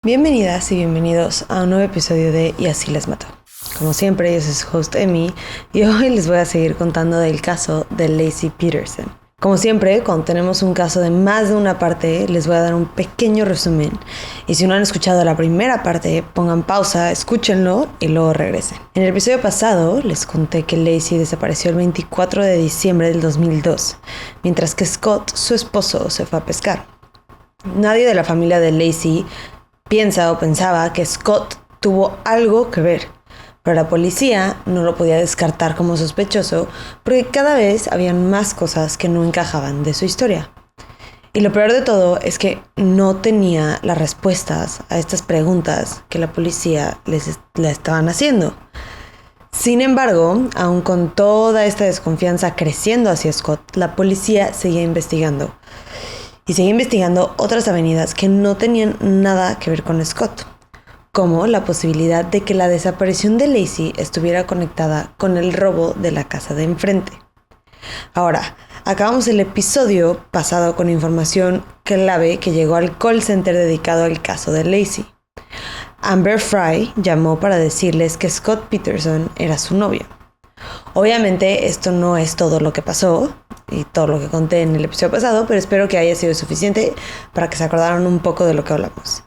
Bienvenidas y bienvenidos a un nuevo episodio de Y así les mató. Como siempre, yo soy su host Emi y hoy les voy a seguir contando del caso de Laci Peterson. Como siempre, cuando tenemos un caso de más de una parte, les voy a dar un pequeño resumen. Y si no han escuchado la primera parte, pongan pausa, escúchenlo y luego regresen. En el episodio pasado les conté que Laci desapareció el 24 de diciembre del 2002, mientras que Scott, su esposo, se fue a pescar. Nadie de la familia de Laci piensa o pensaba que Scott tuvo algo que ver, pero la policía no lo podía descartar como sospechoso porque cada vez habían más cosas que no encajaban de su historia. Y lo peor de todo es que no tenía las respuestas a estas preguntas que la policía le estaban haciendo. Sin embargo, aun con toda esta desconfianza creciendo hacia Scott, la policía seguía investigando. Y seguía investigando otras avenidas que no tenían nada que ver con Scott, como la posibilidad de que la desaparición de Laci estuviera conectada con el robo de la casa de enfrente. Ahora, acabamos el episodio pasado con información clave que llegó al call center dedicado al caso de Laci. Amber Fry llamó para decirles que Scott Peterson era su novio. Obviamente esto no es todo lo que pasó y todo lo que conté en el episodio pasado, pero espero que haya sido suficiente para que se acordaran un poco de lo que hablamos.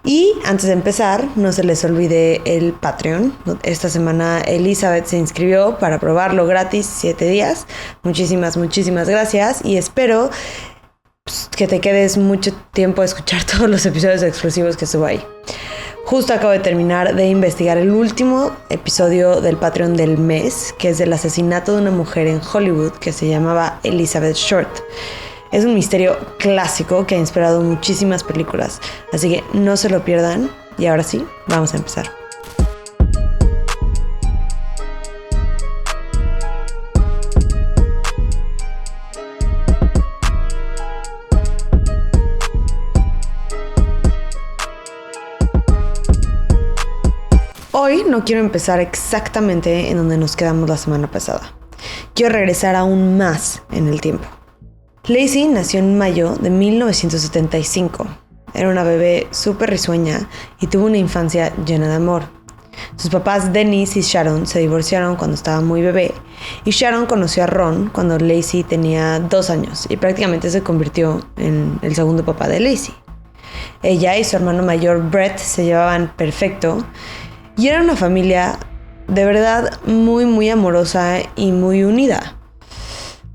Y antes de empezar, no se les olvide el Patreon. Esta semana Elizabeth se inscribió para probarlo gratis 7 días. Muchísimas gracias y espero que te quedes mucho tiempo a escuchar todos los episodios exclusivos que subo ahí. Justo acabo de terminar de investigar el último episodio del Patreon del mes, que es del asesinato de una mujer en Hollywood que se llamaba Elizabeth Short. Es un misterio clásico que ha inspirado muchísimas películas, así que no se lo pierdan. Y ahora sí, vamos a empezar. Hoy no quiero empezar exactamente en donde nos quedamos la semana pasada. Quiero regresar aún más en el tiempo. Laci nació en mayo de 1975. Era una bebé súper risueña y tuvo una infancia llena de amor. Sus papás Dennis y Sharon se divorciaron cuando estaba muy bebé y Sharon conoció a Ron cuando Laci tenía 2 años y prácticamente se convirtió en el segundo papá de Laci. Ella y su hermano mayor Brett se llevaban perfecto. Y era una familia de verdad muy amorosa y muy unida.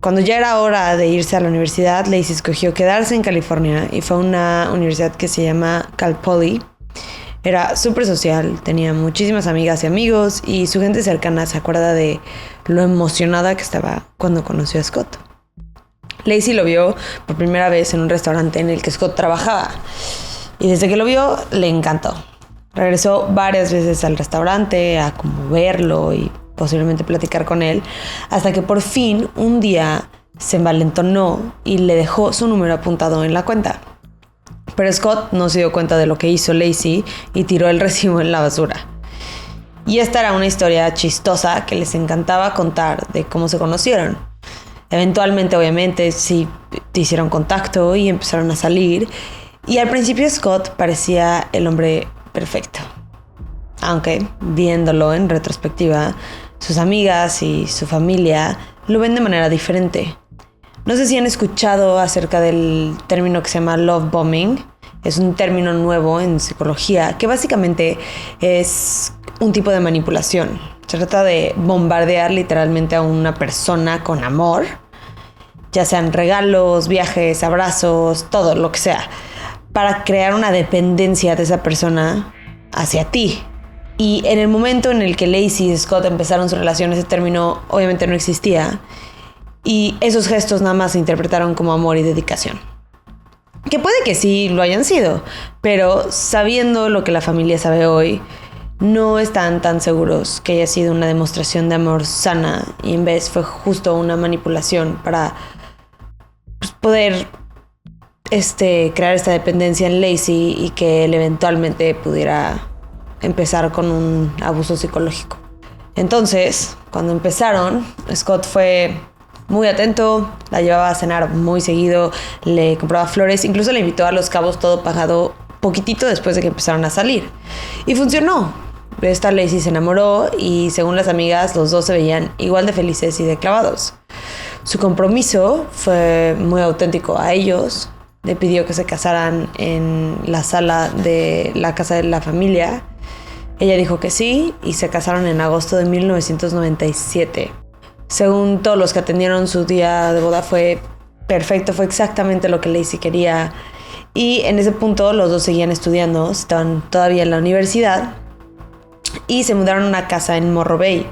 Cuando ya era hora de irse a la universidad, Laci escogió quedarse en California y fue a una universidad que se llama Cal Poly. Era súper social, tenía muchísimas amigas y amigos y su gente cercana se acuerda de lo emocionada que estaba cuando conoció a Scott. Laci lo vio por primera vez en un restaurante en el que Scott trabajaba y desde que lo vio le encantó. Regresó varias veces al restaurante a como verlo y posiblemente platicar con él, hasta que por fin un día se envalentonó y le dejó su número apuntado en la cuenta. Pero Scott no se dio cuenta de lo que hizo Laci y tiró el recibo en la basura. Y esta era una historia chistosa que les encantaba contar de cómo se conocieron. Eventualmente, obviamente, sí hicieron contacto y empezaron a salir. Y al principio Scott parecía el hombre perfecto. Aunque, viéndolo en retrospectiva, sus amigas y su familia lo ven de manera diferente. No sé si han escuchado acerca del término que se llama love bombing. Es un término nuevo en psicología que básicamente es un tipo de manipulación. Se trata de bombardear literalmente a una persona con amor, ya sean regalos, viajes, abrazos, todo lo que sea, para crear una dependencia de esa persona hacia ti. Y en el momento en el que Laci y Scott empezaron su relación, ese término obviamente no existía. Y esos gestos nada más se interpretaron como amor y dedicación. Que puede que sí lo hayan sido, pero sabiendo lo que la familia sabe hoy, no están tan seguros que haya sido una demostración de amor sana y en vez fue justo una manipulación para poder crear esta dependencia en Laci y que él eventualmente pudiera empezar con un abuso psicológico. Entonces, cuando empezaron, Scott fue muy atento, la llevaba a cenar muy seguido, le compraba flores, incluso le invitó a Los Cabos todo pagado poquitito después de que empezaron a salir. Y funcionó. Esta Lacey se enamoró y según las amigas, los dos se veían igual de felices y de clavados. Su compromiso fue muy auténtico a ellos. Le pidió que se casaran en la sala de la casa de la familia. Ella dijo que sí y se casaron en agosto de 1997. Según todos los que atendieron, su día de boda fue perfecto, fue exactamente lo que Lacey quería. Y en ese punto los dos seguían estudiando, estaban todavía en la universidad y se mudaron a una casa en Morro Bay.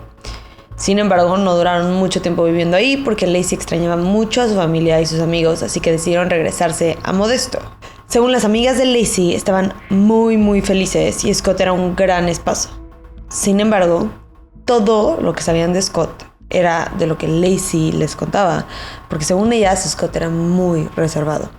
Sin embargo, no duraron mucho tiempo viviendo ahí porque Lacey extrañaba mucho a su familia y sus amigos, así que decidieron regresarse a Modesto. Según las amigas de Lacey, estaban muy felices y Scott era un gran esposo. Sin embargo, todo lo que sabían de Scott era de lo que Lacey les contaba, porque según ellas, Scott era muy reservado.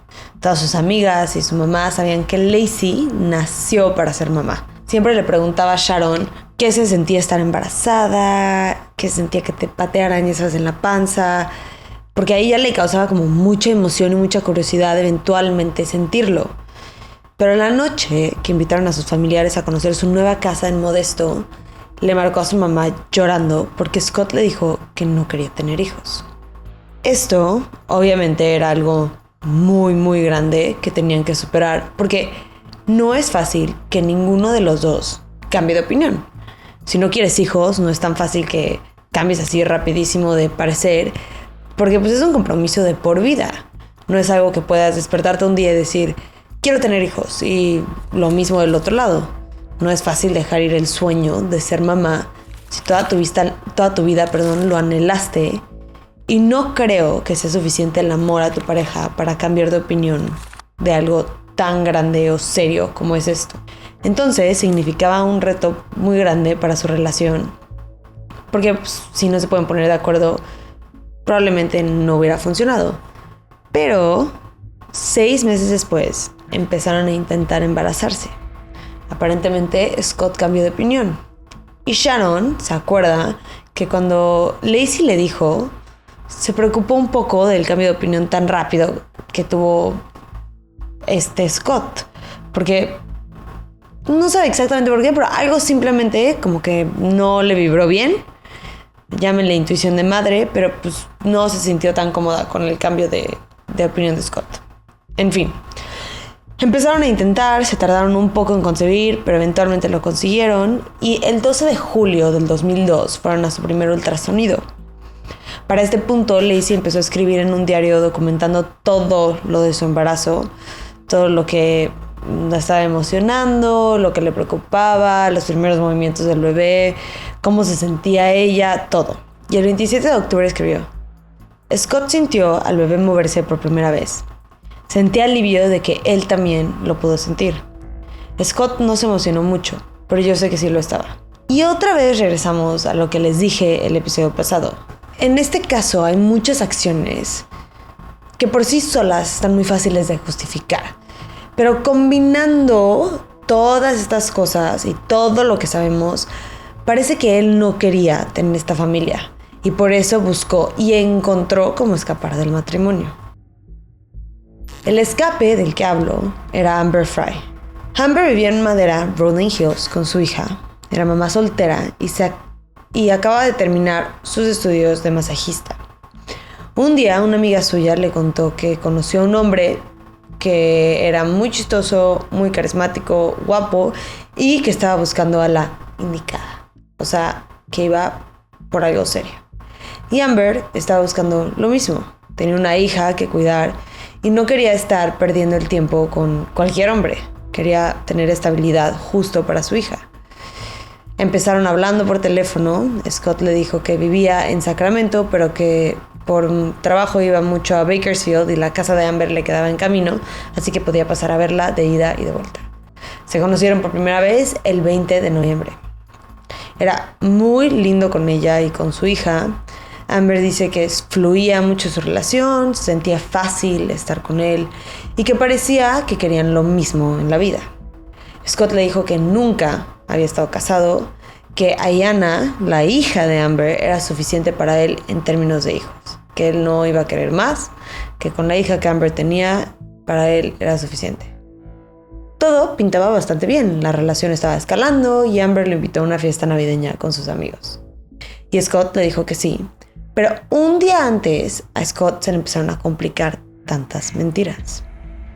Todas sus amigas y su mamá sabían que Lacey nació para ser mamá. Siempre le preguntaba a Sharon qué se sentía estar embarazada, qué sentía que te patearan y esas en la panza, porque a ella le causaba como mucha emoción y mucha curiosidad eventualmente sentirlo. Pero en la noche que invitaron a sus familiares a conocer su nueva casa en Modesto, le marcó a su mamá llorando porque Scott le dijo que no quería tener hijos. Esto obviamente era algo muy grande que tenían que superar, porque no es fácil que ninguno de los dos cambie de opinión. Si no quieres hijos, no es tan fácil que cambies así rapidísimo de parecer, porque pues es un compromiso de por vida. No es algo que puedas despertarte un día y decir, quiero tener hijos, y lo mismo del otro lado. No es fácil dejar ir el sueño de ser mamá si toda tu vida lo anhelaste, y no creo que sea suficiente el amor a tu pareja para cambiar de opinión de algo tan grande o serio como es esto. Entonces significaba un reto muy grande para su relación, porque pues, si no se pueden poner de acuerdo, probablemente no hubiera funcionado. Pero 6 meses después empezaron a intentar embarazarse. Aparentemente Scott cambió de opinión. Y Sharon se acuerda que cuando Lacey le dijo, se preocupó un poco del cambio de opinión tan rápido que tuvo Scott, porque no sabe exactamente por qué, pero algo simplemente como que no le vibró bien. Llámenle intuición de madre, pero pues no se sintió tan cómoda con el cambio de opinión de Scott. En fin, empezaron a intentar, se tardaron un poco en concebir, pero eventualmente lo consiguieron, y el 12 de julio del 2002 fueron a su primer ultrasonido. Para este punto, Lacey empezó a escribir en un diario documentando todo lo de su embarazo, todo lo que la estaba emocionando, lo que le preocupaba, los primeros movimientos del bebé, cómo se sentía ella, todo. Y el 27 de octubre escribió: Scott sintió al bebé moverse por primera vez. Sentí alivio de que él también lo pudo sentir. Scott no se emocionó mucho, pero yo sé que sí lo estaba. Y otra vez regresamos a lo que les dije el episodio pasado. En este caso hay muchas acciones que por sí solas están muy fáciles de justificar. Pero combinando todas estas cosas y todo lo que sabemos, parece que él no quería tener esta familia. Y por eso buscó y encontró cómo escapar del matrimonio. El escape del que hablo era Amber Fry. Amber vivía en Madera, Rolling Hills, con su hija. Era mamá soltera y acaba de terminar sus estudios de masajista. Un día una amiga suya le contó que conoció a un hombre que era muy chistoso, muy carismático, guapo y que estaba buscando a la indicada. O sea, que iba por algo serio. Y Amber estaba buscando lo mismo. Tenía una hija que cuidar y no quería estar perdiendo el tiempo con cualquier hombre. Quería tener estabilidad justo para su hija. Empezaron hablando por teléfono. Scott le dijo que vivía en Sacramento, pero que por trabajo iba mucho a Bakersfield y la casa de Amber le quedaba en camino, así que podía pasar a verla de ida y de vuelta. Se conocieron por primera vez el 20 de noviembre. Era muy lindo con ella y con su hija. Amber dice que fluía mucho su relación, se sentía fácil estar con él y que parecía que querían lo mismo en la vida. Scott le dijo que nunca había estado casado, que Ayanna, la hija de Amber, era suficiente para él en términos de hijos, que él no iba a querer más, que con la hija que Amber tenía, para él era suficiente. Todo pintaba bastante bien, la relación estaba escalando y Amber lo invitó a una fiesta navideña con sus amigos. Y Scott le dijo que sí, pero un día antes a Scott se le empezaron a complicar tantas mentiras.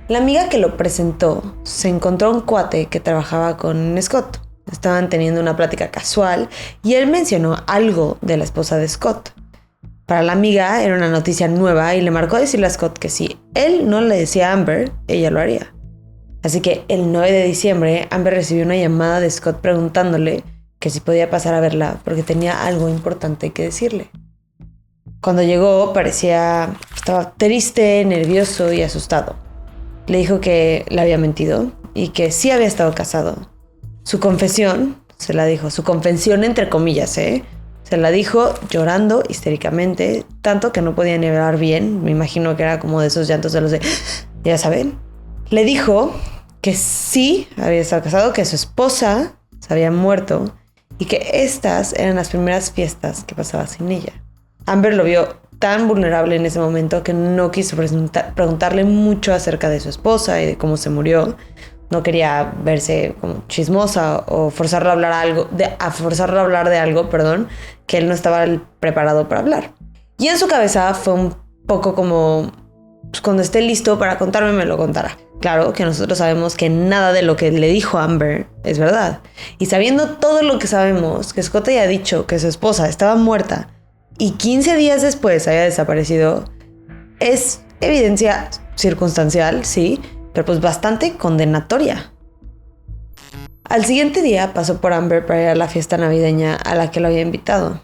La amiga que lo presentó se encontró un cuate que trabajaba con Scott. Estaban teniendo una plática casual y él mencionó algo de la esposa de Scott. Para la amiga era una noticia nueva y le marcó decirle a Scott que si él no le decía a Amber, ella lo haría. Así que el 9 de diciembre, Amber recibió una llamada de Scott preguntándole que si podía pasar a verla porque tenía algo importante que decirle. Cuando llegó estaba triste, nervioso y asustado. Le dijo que le había mentido y que sí había estado casado. Su confesión entre comillas, se la dijo llorando histéricamente, tanto que no podía ni hablar bien. Me imagino que era como de esos llantos de los de, ya saben. Le dijo que sí había estado casado, que su esposa se había muerto y que estas eran las primeras fiestas que pasaba sin ella. Amber lo vio tan vulnerable en ese momento que no quiso preguntarle mucho acerca de su esposa y de cómo se murió. No quería verse como chismosa o forzarlo a hablar de algo que él no estaba preparado para hablar. Y en su cabeza fue un poco como, pues cuando esté listo para contarme, me lo contará. Claro que nosotros sabemos que nada de lo que le dijo Amber es verdad. Y sabiendo todo lo que sabemos, que Scott haya dicho que su esposa estaba muerta y 15 días después haya desaparecido, es evidencia circunstancial, sí, pero pues bastante condenatoria. Al siguiente día pasó por Amber para ir a la fiesta navideña a la que lo había invitado.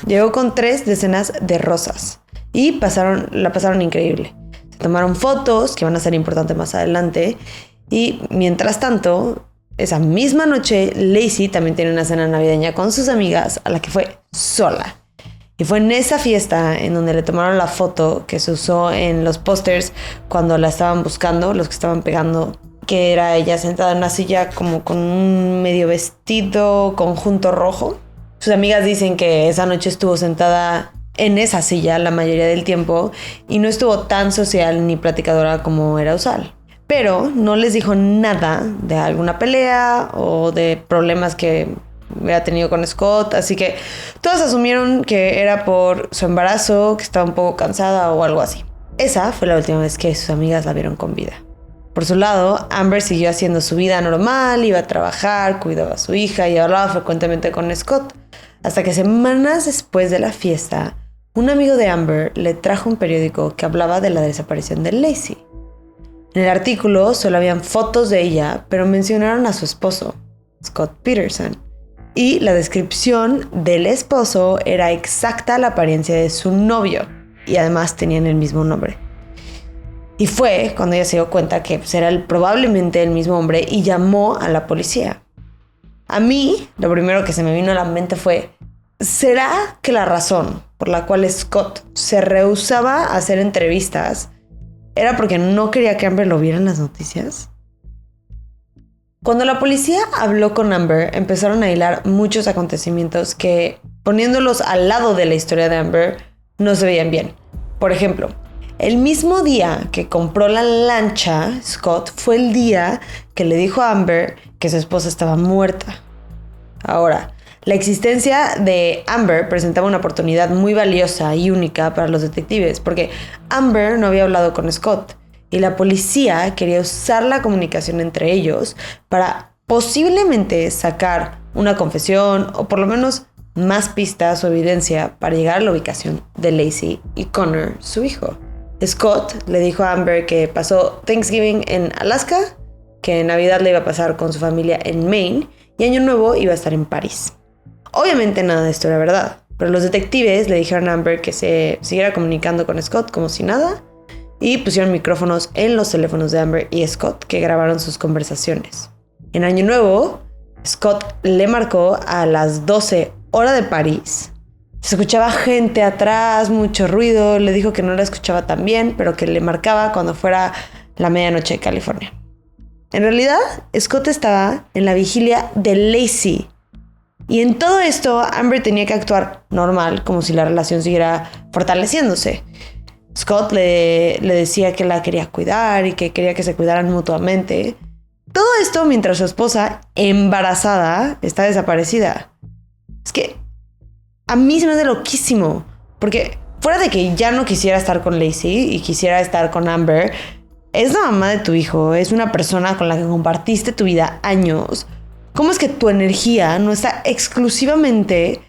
Llegó con 3 decenas de rosas y la pasaron increíble. Se tomaron fotos que van a ser importantes más adelante y mientras tanto, esa misma noche, Lacey también tiene una cena navideña con sus amigas a la que fue sola. Y fue en esa fiesta en donde le tomaron la foto que se usó en los pósters cuando la estaban buscando, los que estaban pegando, que era ella sentada en una silla como con un medio vestido conjunto rojo. Sus amigas dicen que esa noche estuvo sentada en esa silla la mayoría del tiempo y no estuvo tan social ni platicadora como era usual. Pero no les dijo nada de alguna pelea o de problemas que había tenido con Scott, así que todos asumieron que era por su embarazo, que estaba un poco cansada o algo así. Esa fue la última vez que sus amigas la vieron con vida. Por su lado, Amber siguió haciendo su vida normal, iba a trabajar, cuidaba a su hija y hablaba frecuentemente con Scott, hasta que semanas después de la fiesta, un amigo de Amber le trajo un periódico que hablaba de la desaparición de Lacey. En el artículo solo habían fotos de ella, pero mencionaron a su esposo, Scott Peterson. Y la descripción del esposo era exacta a la apariencia de su novio. Y además tenían el mismo nombre. Y fue cuando ella se dio cuenta que era probablemente el mismo hombre y llamó a la policía. A mí, lo primero que se me vino a la mente fue, ¿será que la razón por la cual Scott se rehusaba a hacer entrevistas era porque no quería que Amber lo viera en las noticias? Cuando la policía habló con Amber, empezaron a hilar muchos acontecimientos que, poniéndolos al lado de la historia de Amber, no se veían bien. Por ejemplo, el mismo día que compró la lancha, Scott, fue el día que le dijo a Amber que su esposa estaba muerta. Ahora, la existencia de Amber presentaba una oportunidad muy valiosa y única para los detectives, porque Amber no había hablado con Scott. Y la policía quería usar la comunicación entre ellos para posiblemente sacar una confesión o por lo menos más pistas o evidencia para llegar a la ubicación de Lacey y Connor, su hijo. Scott le dijo a Amber que pasó Thanksgiving en Alaska, que Navidad le iba a pasar con su familia en Maine y Año Nuevo iba a estar en París. Obviamente nada de esto era verdad, pero los detectives le dijeron a Amber que se siguiera comunicando con Scott como si nada y pusieron micrófonos en los teléfonos de Amber y Scott que grabaron sus conversaciones. En Año Nuevo, Scott le marcó a las 12 hora de París. Se escuchaba gente atrás, mucho ruido, le dijo que no la escuchaba tan bien, pero que le marcaba cuando fuera la medianoche de California. En realidad, Scott estaba en la vigilia de Lacey. Y en todo esto, Amber tenía que actuar normal, como si la relación siguiera fortaleciéndose. Scott le decía que la quería cuidar y que quería que se cuidaran mutuamente, Todo esto mientras su esposa, embarazada, está desaparecida. Es que a mí se me hace loquísimo. Porque fuera de que ya no quisiera estar con Lacey y quisiera estar con Amber, es la mamá de tu hijo, es una persona con la que compartiste tu vida años. ¿Cómo es que tu energía no está exclusivamente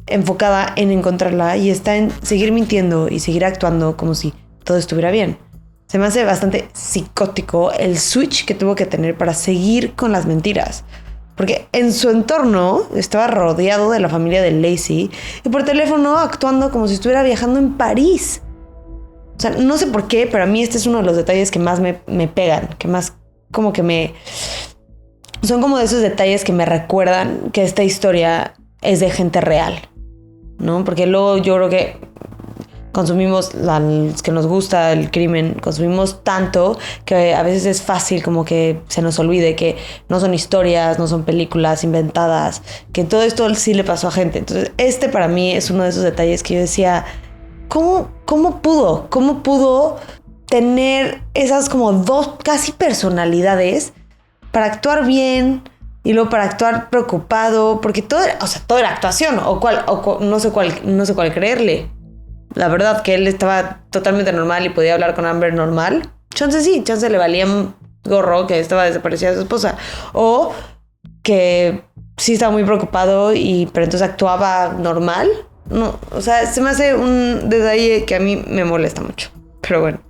enfocada en encontrarla y está en seguir mintiendo y seguir actuando como si todo estuviera bien? Se me hace bastante psicótico el switch que tuvo que tener para seguir con las mentiras. Porque en su entorno estaba rodeado de la familia de Lacey y por teléfono actuando como si estuviera viajando en París. O sea, no sé por qué, pero a mí este es uno de los detalles que más me pegan, que más como que me... Son como de esos detalles que me recuerdan que esta historia es de gente real, ¿no? Porque luego yo creo que consumimos, los que nos gusta el crimen, consumimos tanto que a veces es fácil como que se nos olvide que no son historias, no son películas inventadas, que todo esto sí le pasó a gente. Entonces este para mí es uno de esos detalles que yo decía, ¿cómo pudo tener esas como dos casi personalidades para actuar bien y luego para actuar preocupado? Porque todo era actuación, no sé cuál creerle. La verdad que él estaba totalmente normal y podía hablar con Amber normal. Chance le valía un gorro que estaba desaparecida su esposa. O que sí estaba muy preocupado pero entonces actuaba normal. No, o sea, se me hace un detalle que a mí me molesta mucho. Pero bueno.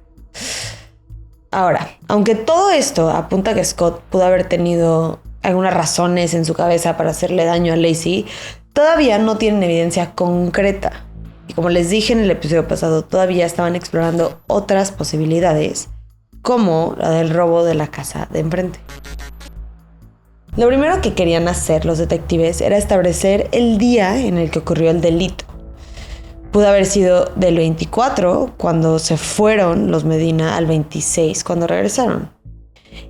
Ahora, aunque todo esto apunta a que Scott pudo haber tenido algunas razones en su cabeza para hacerle daño a Lacey, todavía no tienen evidencia concreta. Y como les dije en el episodio pasado, todavía estaban explorando otras posibilidades, como la del robo de la casa de enfrente. Lo primero que querían hacer los detectives era establecer el día en el que ocurrió el delito. Pudo haber sido del 24, cuando se fueron los Medina, al 26, cuando regresaron.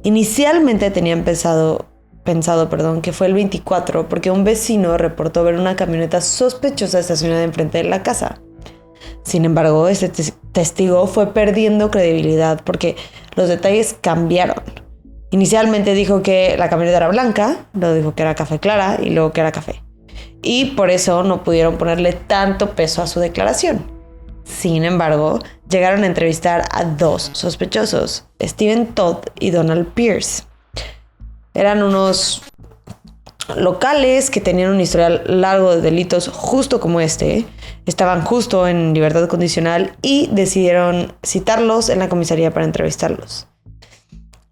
Inicialmente tenían pensado que fue el 24 porque un vecino reportó ver una camioneta sospechosa estacionada enfrente de la casa. Sin embargo, este testigo fue perdiendo credibilidad porque los detalles cambiaron. Inicialmente dijo que la camioneta era blanca, luego dijo que era café clara y luego que era café. Y por eso no pudieron ponerle tanto peso a su declaración. Sin embargo, llegaron a entrevistar a dos sospechosos, Steven Todd y Donald Pierce. Eran unos locales que tenían un historial largo de delitos justo como este. Estaban justo en libertad condicional y decidieron citarlos en la comisaría para entrevistarlos.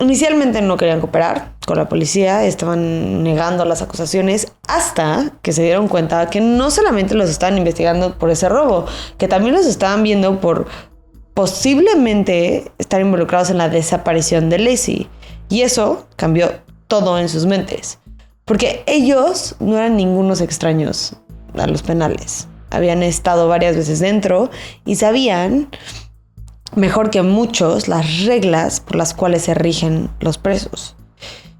Inicialmente no querían cooperar con la policía, estaban negando las acusaciones hasta que se dieron cuenta que no solamente los estaban investigando por ese robo, que también los estaban viendo por posiblemente estar involucrados en la desaparición de Lacey. Y eso cambió todo en sus mentes, porque ellos no eran ningunos extraños a los penales. Habían estado varias veces dentro y sabían mejor que muchos las reglas por las cuales se rigen los presos.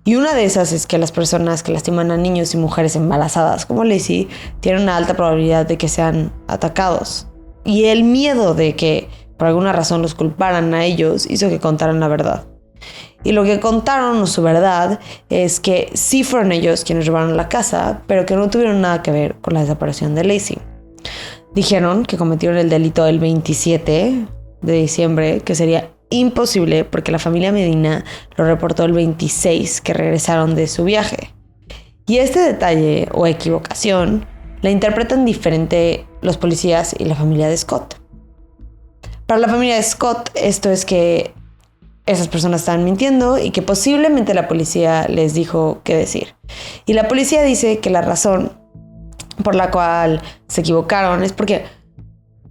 Y una de esas es que las personas que lastiman a niños y mujeres embarazadas como Lacey tienen una alta probabilidad de que sean atacados. Y el miedo de que por alguna razón los culparan a ellos hizo que contaran la verdad. Y lo que contaron, su verdad, es que sí fueron ellos quienes robaron la casa, pero que no tuvieron nada que ver con la desaparición de Lacey. Dijeron que cometieron el delito el 27 de diciembre, que sería imposible porque la familia Medina lo reportó el 26, que regresaron de su viaje. Y este detalle o equivocación la interpretan diferente los policías y la familia de Scott. Para la familia de Scott, esto es que esas personas estaban mintiendo y que posiblemente la policía les dijo qué decir. Y la policía dice que la razón por la cual se equivocaron es porque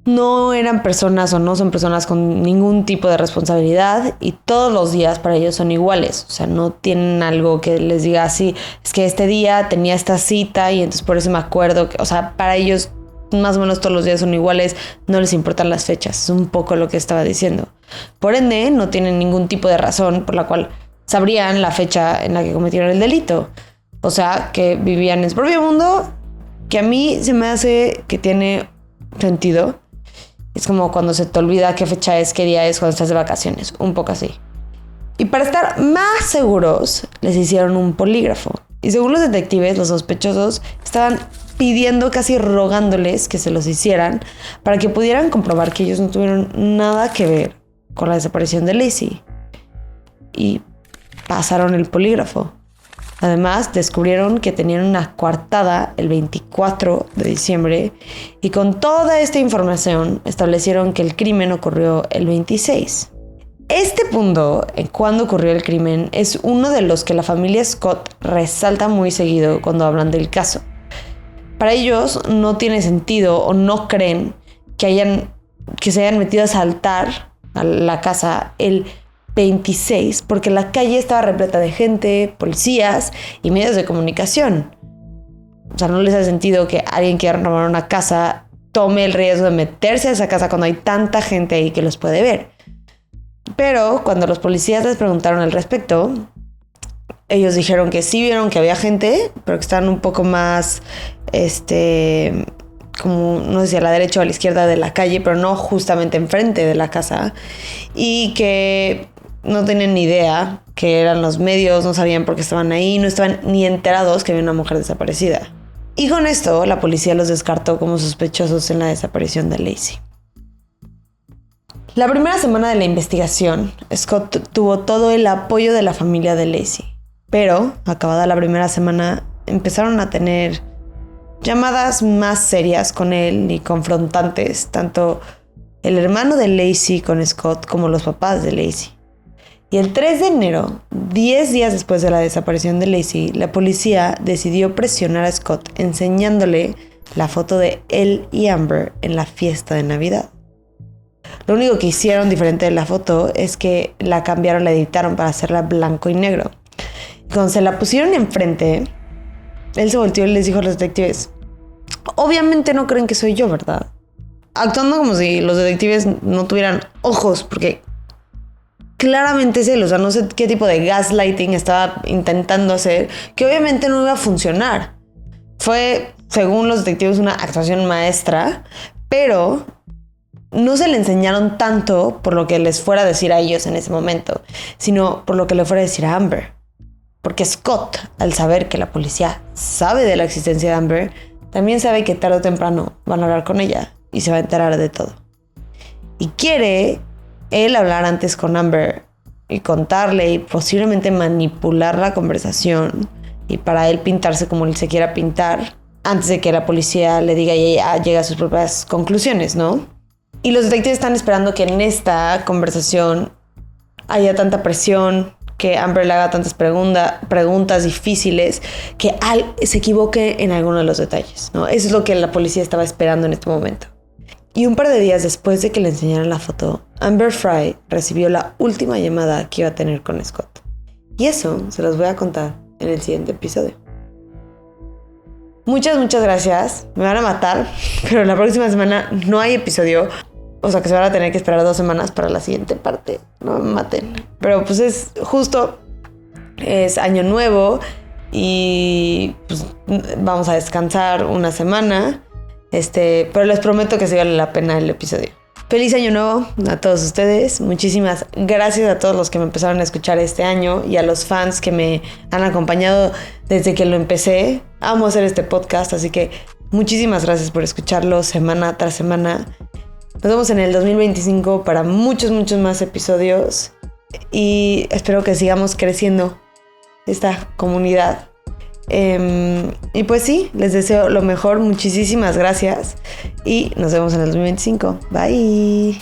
no eran personas o no son personas con ningún tipo de responsabilidad y todos los días para ellos son iguales. O sea, no tienen algo que les diga así, es que este día tenía esta cita y entonces por eso me acuerdo. O sea, para ellos más o menos todos los días son iguales, no les importan las fechas. Es un poco lo que estaba diciendo. Por ende, no tienen ningún tipo de razón por la cual sabrían la fecha en la que cometieron el delito. O sea, que vivían en su propio mundo, que a mí se me hace que tiene sentido. Es como cuando se te olvida qué fecha es, qué día es cuando estás de vacaciones. Un poco así. Y para estar más seguros, les hicieron un polígrafo. Y según los detectives, los sospechosos estaban pidiendo, casi rogándoles que se los hicieran para que pudieran comprobar que ellos no tuvieron nada que ver con la desaparición de Laci. Y pasaron el polígrafo. Además, descubrieron que tenían una coartada el 24 de diciembre y con toda esta información establecieron que el crimen ocurrió el 26. Este punto, en cuando ocurrió el crimen, es uno de los que la familia Scott resalta muy seguido cuando hablan del caso. Para ellos no tiene sentido o no creen que se hayan metido a asaltar a la casa el 26 porque la calle estaba repleta de gente, policías y medios de comunicación. O sea, no les hace sentido que alguien quiera robar una casa tome el riesgo de meterse a esa casa cuando hay tanta gente ahí que los puede ver. Pero cuando los policías les preguntaron al respecto, ellos dijeron que sí vieron que había gente, pero que estaban un poco más, como no sé si a la derecha o a la izquierda de la calle, pero no justamente enfrente de la casa, y que no tenían ni idea que eran los medios, no sabían por qué estaban ahí, no estaban ni enterados que había una mujer desaparecida. Y con esto, la policía los descartó como sospechosos en la desaparición de Laci. La primera semana de la investigación, Scott tuvo todo el apoyo de la familia de Laci. Pero, acabada la primera semana, empezaron a tener llamadas más serias con él y confrontantes, tanto el hermano de Laci con Scott como los papás de Laci. Y el 3 de enero, 10 días después de la desaparición de Laci, la policía decidió presionar a Scott enseñándole la foto de él y Amber en la fiesta de Navidad. Lo único que hicieron diferente de la foto es que la cambiaron, la editaron para hacerla blanco y negro. Cuando se la pusieron enfrente, él se volteó y les dijo a los detectives: obviamente no creen que soy yo, ¿verdad? Actuando como si los detectives no tuvieran ojos, porque claramente es él. O sea, no sé qué tipo de gaslighting estaba intentando hacer, que obviamente no iba a funcionar. Fue, según los detectives, una actuación maestra, pero no se le enseñaron tanto por lo que les fuera a decir a ellos en ese momento, sino por lo que le fuera a decir a Amber. Porque Scott, al saber que la policía sabe de la existencia de Amber, también sabe que tarde o temprano van a hablar con ella y se va a enterar de todo. Y quiere él hablar antes con Amber y contarle y posiblemente manipular la conversación, y para él pintarse como él se quiera pintar antes de que la policía le diga y ella llegue a sus propias conclusiones, ¿no? Y los detectives están esperando que en esta conversación haya tanta presión, que Amber le haga tantas preguntas difíciles, que se equivoque en alguno de los detalles, ¿no? Eso es lo que la policía estaba esperando en este momento. Y un par de días después de que le enseñaran la foto, Amber Frey recibió la última llamada que iba a tener con Scott. Y eso se los voy a contar en el siguiente episodio. Muchas gracias. Me van a matar, pero la próxima semana no hay episodio. O sea que se van a tener que esperar 2 semanas para la siguiente parte. No me maten. Pero pues es justo, es año nuevo y pues vamos a descansar una semana. Pero les prometo que sí vale la pena el episodio. Feliz año nuevo a todos ustedes. Muchísimas gracias a todos los que me empezaron a escuchar este año y a los fans que me han acompañado desde que lo empecé. Amo hacer este podcast, así que muchísimas gracias por escucharlo semana tras semana. Nos vemos en el 2025 para muchos más episodios y espero que sigamos creciendo esta comunidad. Y pues sí, les deseo lo mejor. Muchísimas gracias y nos vemos en el 2025. Bye.